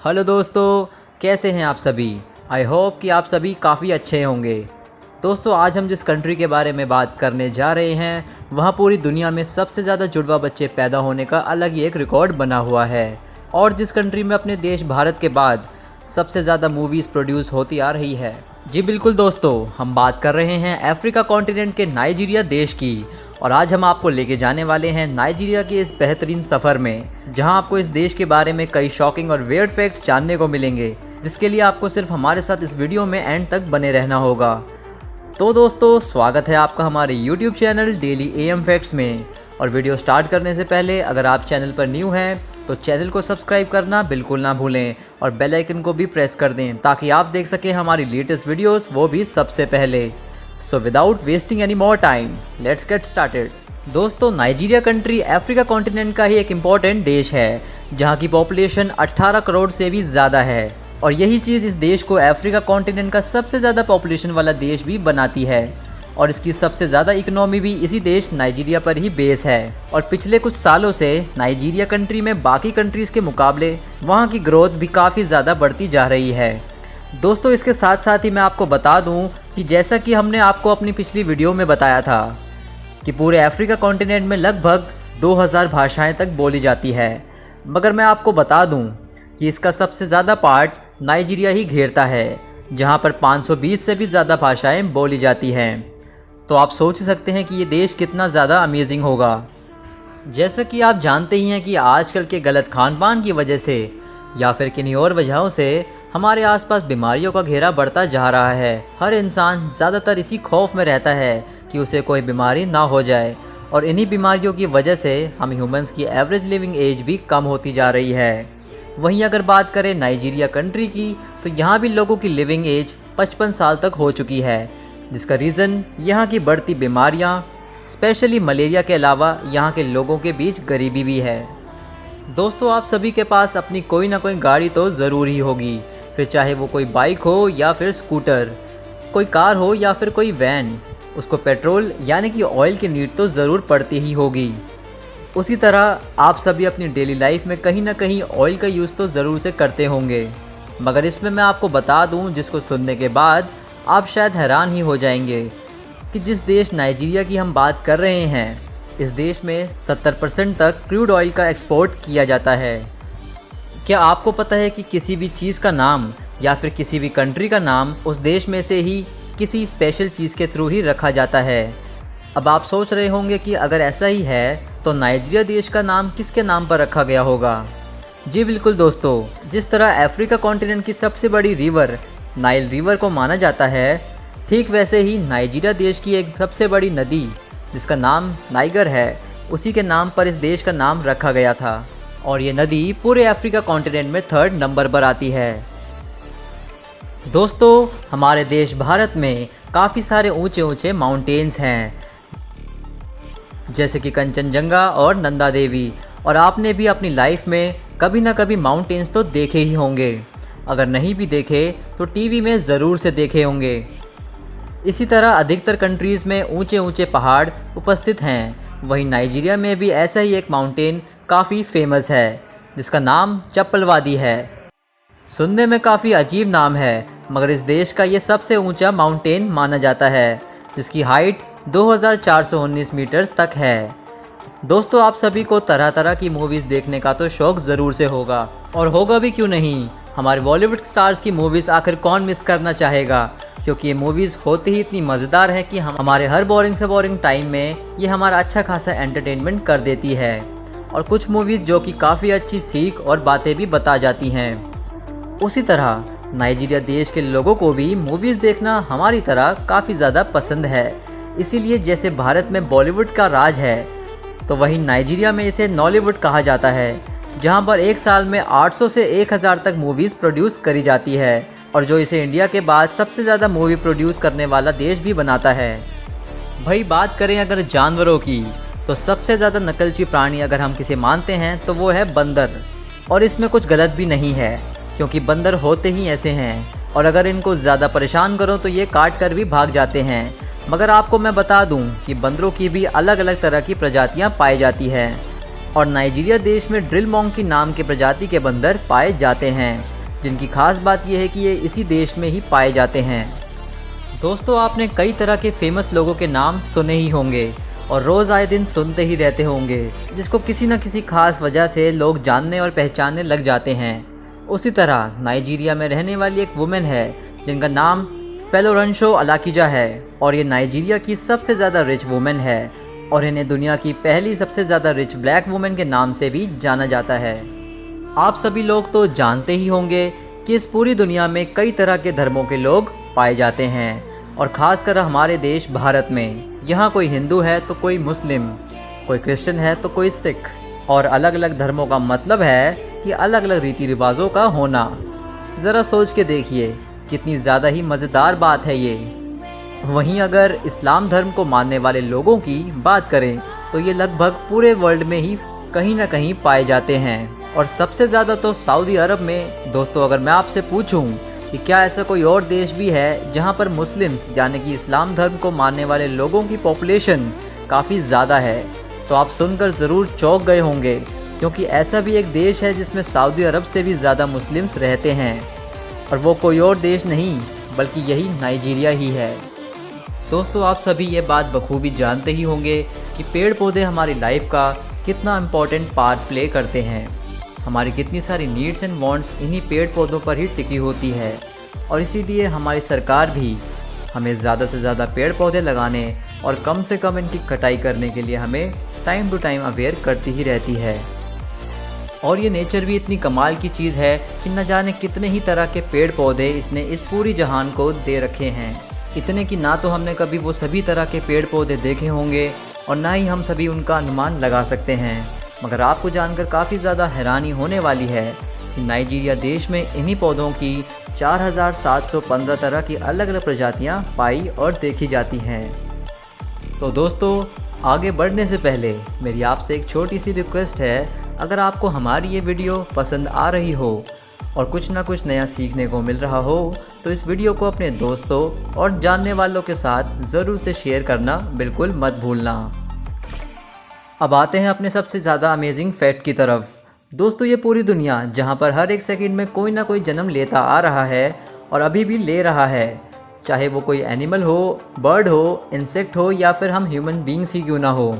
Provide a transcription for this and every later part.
Hello दोस्तों, कैसे हैं आप सभी। आई होप कि आप सभी काफ़ी अच्छे होंगे। दोस्तों, आज हम जिस कंट्री के बारे में बात करने जा रहे हैं वहाँ पूरी दुनिया में सबसे ज़्यादा जुड़वा बच्चे पैदा होने का अलग ही एक रिकॉर्ड बना हुआ है, और जिस कंट्री में अपने देश भारत के बाद सबसे ज़्यादा मूवीज़ प्रोड्यूस होती आ रही है। जी बिल्कुल दोस्तों, हम बात कर रहे हैं अफ्रीका कॉन्टिनेंट के नाइजीरिया देश की। और आज हम आपको लेके जाने वाले हैं नाइजीरिया के इस बेहतरीन सफ़र में, जहां आपको इस देश के बारे में कई शॉकिंग और वियर्ड फैक्ट्स जानने को मिलेंगे, जिसके लिए आपको सिर्फ हमारे साथ इस वीडियो में एंड तक बने रहना होगा। तो दोस्तों, स्वागत है आपका हमारे YouTube channel daily AM facts में। और वीडियो स्टार्ट करने से पहले अगर आप चैनल पर न्यू हैं तो चैनल को सब्सक्राइब करना बिल्कुल ना भूलें और बेल आइकन को भी प्रेस कर दें, ताकि आप देख सकें हमारी लेटेस्ट वीडियोस, वो भी सबसे पहले। So without wasting any more time, let's get started. दोस्तों, नाइजीरिया कंट्री अफ्रीका कॉन्टिनेंट का ही एक इम्पॉर्टेंट देश है, जहाँ की पॉपुलेशन 18 करोड़ से भी ज़्यादा है। और यही चीज़ इस देश को अफ्रीका कॉन्टिनेंट का सबसे ज़्यादा पॉपुलेशन वाला देश भी बनाती है। और इसकी सबसे ज़्यादा इकोनॉमी भी इसी देश नाइजीरिया पर ही बेस है। और पिछले कुछ सालों से नाइजीरिया कंट्री में बाकी कंट्रीज़ के मुकाबले वहाँ की ग्रोथ भी काफ़ी ज़्यादा बढ़ती जा रही है। दोस्तों, इसके साथ साथ ही मैं आपको बता दूं कि जैसा कि हमने आपको अपनी पिछली वीडियो में बताया था कि पूरे अफ्रीका कॉन्टिनेंट में लगभग 2000 भाषाएं तक बोली जाती है, मगर मैं आपको बता दूं कि इसका सबसे ज़्यादा पार्ट नाइजीरिया ही घेरता है, जहां पर 520 से भी ज़्यादा भाषाएं बोली जाती हैं। तो आप सोच सकते हैं कि ये देश कितना ज़्यादा अमेजिंग होगा। जैसा कि आप जानते ही हैं कि आजकल के गलत खान पान की वजह से या फिर किन्हीं और वजहों से हमारे आसपास बीमारियों का घेरा बढ़ता जा रहा है। हर इंसान ज़्यादातर इसी खौफ में रहता है कि उसे कोई बीमारी ना हो जाए, और इन्हीं बीमारियों की वजह से हम ह्यूमंस की एवरेज लिविंग एज भी कम होती जा रही है। वहीं अगर बात करें नाइजीरिया कंट्री की, तो यहाँ भी लोगों की लिविंग एज 55 साल तक हो चुकी है, जिसका रीज़न यहाँ की बढ़ती बीमारियाँ, स्पेशली मलेरिया के अलावा यहाँ के लोगों के बीच गरीबी भी है। दोस्तों, आप सभी के पास अपनी कोई ना कोई गाड़ी तो ज़रूर ही होगी, फिर चाहे वो कोई बाइक हो या फिर स्कूटर, कोई कार हो या फिर कोई वैन। उसको पेट्रोल यानी कि ऑयल की नीड तो ज़रूर पड़ती ही होगी। उसी तरह आप सभी अपनी डेली लाइफ में कहीं ना कहीं ऑयल का यूज़ तो ज़रूर से करते होंगे, मगर इसमें मैं आपको बता दूं, जिसको सुनने के बाद आप शायद हैरान ही हो जाएंगे कि जिस देश नाइजीरिया की हम बात कर रहे हैं, इस देश में 70% तक क्रूड ऑयल का एक्सपोर्ट किया जाता है। क्या आपको पता है कि किसी भी चीज़ का नाम या फिर किसी भी कंट्री का नाम उस देश में से ही किसी स्पेशल चीज़ के थ्रू ही रखा जाता है। अब आप सोच रहे होंगे कि अगर ऐसा ही है तो नाइजीरिया देश का नाम किसके नाम पर रखा गया होगा। जी बिल्कुल दोस्तों, जिस तरह अफ्रीका कॉन्टिनेंट की सबसे बड़ी रिवर नाइल रिवर को माना जाता है, ठीक वैसे ही नाइजीरिया देश की एक सबसे बड़ी नदी जिसका नाम नाइगर है, उसी के नाम पर इस देश का नाम रखा गया था। और ये नदी पूरे अफ्रीका कॉन्टिनेंट में 3rd नंबर पर आती है। दोस्तों, हमारे देश भारत में काफ़ी सारे ऊंचे ऊंचे माउंटेन्स हैं, जैसे कि कंचनजंगा और नंदा देवी। और आपने भी अपनी लाइफ में कभी ना कभी माउंटेन्स तो देखे ही होंगे, अगर नहीं भी देखे तो टीवी में ज़रूर से देखे होंगे। इसी तरह अधिकतर कंट्रीज़ में ऊंचे ऊंचे पहाड़ उपस्थित हैं। वहीं नाइजीरिया में भी ऐसा ही एक माउंटेन काफ़ी फेमस है, जिसका नाम चप्पल वादी है। सुनने में काफ़ी अजीब नाम है, मगर इस देश का ये सबसे ऊंचा माउंटेन माना जाता है, जिसकी हाइट 2419 मीटर्स तक है। दोस्तों, आप सभी को तरह तरह की मूवीज़ देखने का तो शौक़ ज़रूर से होगा, और होगा भी क्यों नहीं। हमारे बॉलीवुड स्टार्स की मूवीज़ आखिर कौन मिस करना चाहेगा, क्योंकि ये मूवीज़ होती ही इतनी मज़ेदार है कि हम हमारे हर बोरिंग से बोरिंग टाइम में ये हमारा अच्छा खासा एंटरटेनमेंट कर देती है। और कुछ मूवीज़ जो कि काफ़ी अच्छी सीख और बातें भी बता जाती हैं। उसी तरह नाइजीरिया देश के लोगों को भी मूवीज़ देखना हमारी तरह काफ़ी ज़्यादा पसंद है। इसीलिए जैसे भारत में बॉलीवुड का राज है, तो वहीं नाइजीरिया में इसे नॉलीवुड कहा जाता है, जहां पर एक साल में 800 से 1000 तक मूवीज़ प्रोड्यूस करी जाती है, और जो इसे इंडिया के बाद सबसे ज़्यादा मूवी प्रोड्यूस करने वाला देश भी बनाता है। भाई, बात करें अगर जानवरों की, तो सबसे ज़्यादा नकलची प्राणी अगर हम किसे मानते हैं तो वो है बंदर। और इसमें कुछ गलत भी नहीं है, क्योंकि बंदर होते ही ऐसे हैं, और अगर इनको ज़्यादा परेशान करो तो ये काट कर भी भाग जाते हैं। मगर आपको मैं बता दूं कि बंदरों की भी अलग अलग तरह की प्रजातियां पाई जाती हैं, और नाइजीरिया देश में ड्रिल मॉन्की नाम के प्रजाति के बंदर पाए जाते हैं। जिनकी खास बात यह है कि ये इसी देश में ही पाए जाते हैं। दोस्तों, आपने कई तरह के फेमस लोगों के नाम सुने ही होंगे और रोज़ आए दिन सुनते ही रहते होंगे, जिसको किसी न किसी खास वजह से लोग जानने और पहचानने लग जाते हैं। उसी तरह नाइजीरिया में रहने वाली एक वुमेन है जिनका नाम फेलोरंशो अलाकिजा है और ये नाइजीरिया की सबसे ज़्यादा रिच वुमेन है और इन्हें दुनिया की पहली सबसे ज़्यादा रिच ब्लैक वुमेन के नाम से भी जाना जाता है। आप सभी लोग तो जानते ही होंगे कि इस पूरी दुनिया में कई तरह के धर्मों के लोग पाए जाते हैं और ख़ासकर हमारे देश भारत में यहाँ कोई हिंदू है तो कोई मुस्लिम, कोई क्रिश्चियन है तो कोई सिख, और अलग अलग धर्मों का मतलब है कि अलग अलग रीति रिवाजों का होना। ज़रा सोच के देखिए, कितनी ज़्यादा ही मज़ेदार बात है ये। वहीं अगर इस्लाम धर्म को मानने वाले लोगों की बात करें तो ये लगभग पूरे वर्ल्ड में ही कहीं ना कहीं पाए जाते हैं और सबसे ज़्यादा तो सऊदी अरब में। दोस्तों, अगर मैं आपसे पूछूं कि क्या ऐसा कोई और देश भी है जहां पर मुस्लिम्स यानी कि इस्लाम धर्म को मानने वाले लोगों की पॉपुलेशन काफ़ी ज़्यादा है, तो आप सुनकर ज़रूर चौंक गए होंगे, क्योंकि ऐसा भी एक देश है जिसमें सऊदी अरब से भी ज़्यादा मुस्लिम्स रहते हैं और वो कोई और देश नहीं बल्कि यही नाइजीरिया ही है। दोस्तों, आप सभी ये बात बखूबी जानते ही होंगे कि पेड़ पौधे हमारी लाइफ का कितना इम्पोर्टेंट पार्ट प्ले करते हैं। हमारी कितनी सारी नीड्स एंड वांट्स इन्हीं पेड़ पौधों पर ही टिकी होती है और इसीलिए हमारी सरकार भी हमें ज़्यादा से ज़्यादा पेड़ पौधे लगाने और कम से कम इनकी कटाई करने के लिए हमें टाइम टू टाइम अवेयर करती ही रहती है। और ये नेचर भी इतनी कमाल की चीज़ है कि न जाने कितने ही तरह के पेड़ पौधे इसने इस पूरी जहान को दे रखे हैं। इतने कि ना तो हमने कभी वो सभी तरह के पेड़ पौधे देखे होंगे और ना ही हम सभी उनका अनुमान लगा सकते हैं। मगर आपको जानकर काफ़ी ज़्यादा हैरानी होने वाली है कि नाइजीरिया देश में इन्हीं पौधों की 4715 तरह की अलग अलग प्रजातियां पाई और देखी जाती हैं। तो दोस्तों, आगे बढ़ने से पहले मेरी आपसे एक छोटी सी रिक्वेस्ट है, अगर आपको हमारी ये वीडियो पसंद आ रही हो और कुछ ना कुछ नया सीखने को मिल रहा हो तो इस वीडियो को अपने दोस्तों और जानने वालों के साथ ज़रूर से शेयर करना बिल्कुल मत भूलना। अब आते हैं अपने सबसे ज़्यादा अमेजिंग फैक्ट की तरफ। दोस्तों, ये पूरी दुनिया जहाँ पर हर एक सेकंड में कोई ना कोई जन्म लेता आ रहा है और अभी भी ले रहा है, चाहे वो कोई एनिमल हो, बर्ड हो, इंसेक्ट हो या फिर हम ह्यूमन बींग्स ही क्यों ना हो।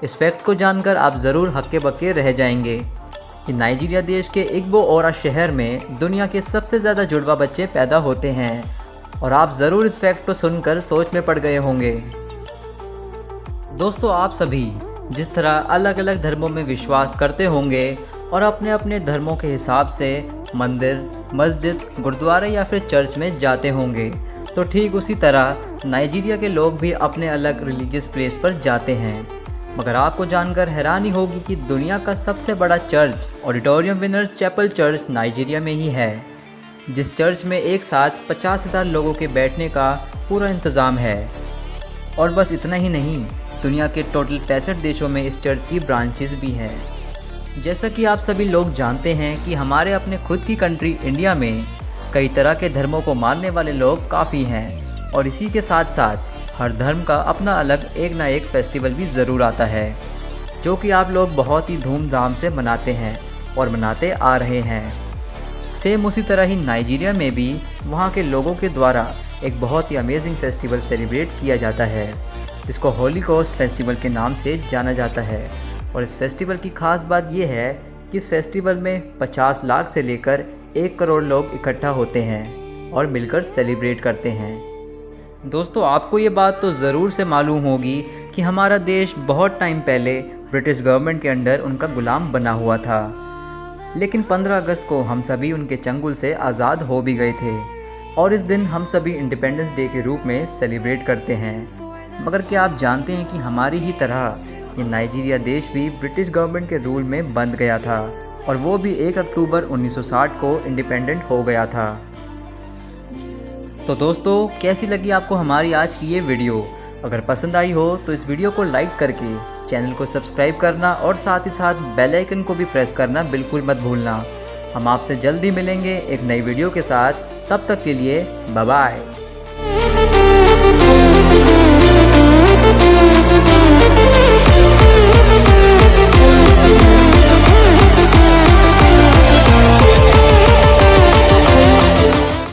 इस फैक्ट को जानकर आप ज़रूर हक्के बक्के रह जाएंगे कि नाइजीरिया देश के इग्बो ओरा शहर में दुनिया के सबसे ज़्यादा जुड़वा बच्चे पैदा होते हैं और आप ज़रूर इस फैक्ट को सुनकर सोच में पड़ गए होंगे। दोस्तों, आप सभी जिस तरह अलग अलग धर्मों में विश्वास करते होंगे और अपने अपने धर्मों के हिसाब से मंदिर, मस्जिद, गुरुद्वारे या फिर चर्च में जाते होंगे, तो ठीक उसी तरह नाइजीरिया के लोग भी अपने अलग रिलीजियस प्लेस पर जाते हैं। मगर आपको जानकर हैरानी होगी कि दुनिया का सबसे बड़ा church auditorium winners chapel church Nigeria में ही है, जिस चर्च में एक साथ 50,000 लोगों के बैठने का पूरा इंतज़ाम है। और बस इतना ही नहीं, दुनिया के टोटल 65 देशों में इस चर्च की ब्रांचेस भी हैं। जैसा कि आप सभी लोग जानते हैं कि हमारे अपने खुद की कंट्री इंडिया में कई तरह के धर्मों को मानने वाले लोग काफ़ी हैं और इसी के साथ साथ हर धर्म का अपना अलग एक ना एक फेस्टिवल भी ज़रूर आता है, जो कि आप लोग बहुत ही धूमधाम से मनाते हैं और मनाते आ रहे हैं। सेम उसी तरह ही नाइजीरिया में भी वहाँ के लोगों के द्वारा एक बहुत ही अमेजिंग फेस्टिवल सेलिब्रेट किया जाता है, जिसको होलीकॉस्ट फेस्टिवल के नाम से जाना जाता है। और इस फेस्टिवल की खास बात यह है कि इस फेस्टिवल में 50 लाख से लेकर 1 करोड़ लोग इकट्ठा होते हैं और मिलकर सेलिब्रेट करते हैं। दोस्तों, आपको ये बात तो ज़रूर से मालूम होगी कि हमारा देश बहुत टाइम पहले ब्रिटिश गवर्नमेंट के अंडर उनका गुलाम बना हुआ था, लेकिन 15 अगस्त को हम सभी उनके चंगुल से आज़ाद हो भी गए थे और इस दिन हम सभी इंडिपेंडेंस डे के रूप में सेलिब्रेट करते हैं। मगर क्या आप जानते हैं कि हमारी ही तरह ये नाइजीरिया देश भी ब्रिटिश गवर्नमेंट के रूल में बंद गया था और वो भी 1 अक्टूबर 1960 को इंडिपेंडेंट हो गया था। तो दोस्तों, कैसी लगी आपको हमारी आज की ये वीडियो? अगर पसंद आई हो तो इस वीडियो को लाइक करके चैनल को सब्सक्राइब करना और साथ ही साथ बेल आइकन को भी प्रेस करना बिल्कुल मत भूलना। हम आपसे जल्दी मिलेंगे एक नई वीडियो के साथ। तब तक के लिए बाय बाय।